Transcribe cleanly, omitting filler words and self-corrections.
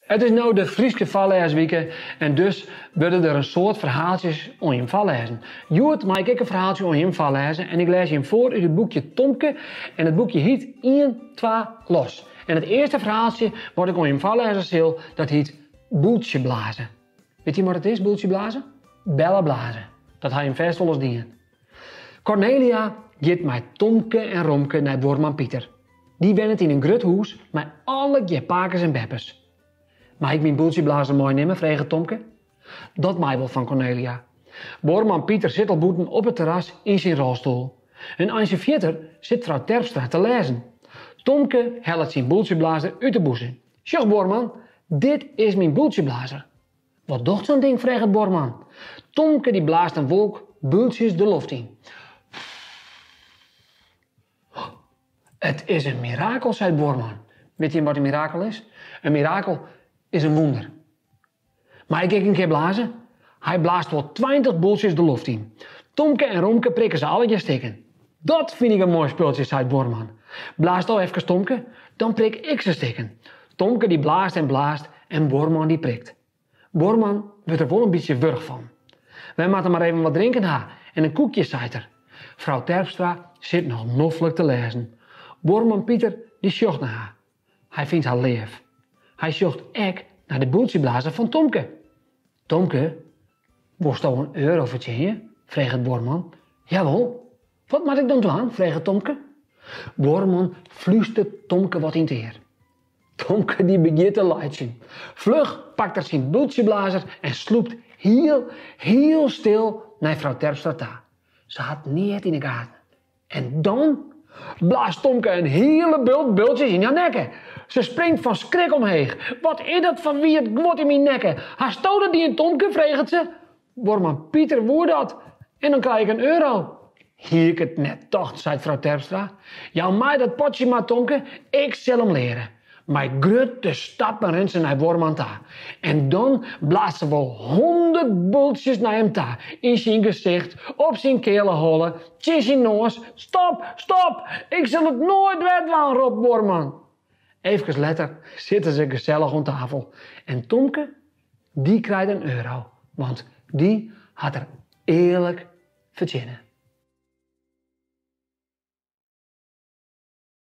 Het is nou de Frieske vallersweken en dus worden er een soort verhaaltjes om je vallezen. Joert maak ik een verhaaltje om je vallezen en ik lees je hem voor uit het boekje Tomke en het boekje heet 1, 2, los. En het eerste verhaaltje wat ik om je vallezen zal, dat heet Boeltje blazen. Weet je wat het is, boeltje blazen? Bellen blazen. Dat ga je hem vast wel eens dienen. Cornelia gaat met Tomke en Romke naar Boorman Pieter. Die wonen in een grut huis met alle jepakers en beppers. Mag ik mijn boeltje blazen mooi nemen, vreeg Tomke. Dat mij wel van Cornelia. Boorman Pieter zit al boeten op het terras in zijn rolstoel. En aan zijn vietter zit vrouw Terpstra te lezen. Tomke helpt zijn boeltjeblazer uit de boezem. Sjoch Boorman, dit is mijn boeltjeblazer. Wat docht zo'n ding, vreeg Boorman. Tomke die blaast een wolk bultjes de lucht in. Het is een mirakel, zei Boorman. Weet je wat een mirakel is? Een mirakel is een wonder. Maar ik een keer blazen. Hij blaast wel 20 bultjes de lucht in. Tomke en Romke prikken ze alle stikken. Dat vind ik een mooi speeltje, zei Boorman. Blaast al even Tomke, dan prik ik ze stikken. Tomke die blaast en Boorman die prikt. Boorman wordt er wel een beetje wurg van. Wij moeten maar even wat drinken ha en een koekje zei er. Vrouw Terpstra zit nog noffelijk te lezen. Boorman Pieter die sjocht naar haar. Hij vindt haar lief. Hij sjocht ek naar de boeltjeblazer van Tomke. Tomke, worst al een euro vertjen? Vreeg Boorman. Jawel. Wat moet ik dan doen? Vreeg Tomke. Boorman fluistert Tomke wat in het eer. Tomke die begint te lachen. Vlug pakt er zijn boeltjeblazer en sloept heel stil naar vrouw Terpstra ta. Ze had niet in de gaten. En dan blaast Tomke een hele bult bultjes in haar nekken. Ze springt van schrik omheen. Wat is dat van wie het wordt in mijn nekken? Haar stoten die in Tomke, vreegt ze. Boorman Pieter woer dat. En dan krijg ik een euro. Hier ik het net toch, zei vrouw Terpstra. Jou mij dat potje maar, Tomke. Ik zal hem leren. Maar grut de stappen rent ze naar Boorman ta. En dan blaast ze wel 100 bultjes naar hem ta. In zijn gezicht, op zijn keelholen, in zijn neus. Stop! Ik zal het nooit weten, roept Boorman. Even later zitten ze gezellig om tafel. En Tomke, die krijgt een euro. Want die had er eerlijk verdiend.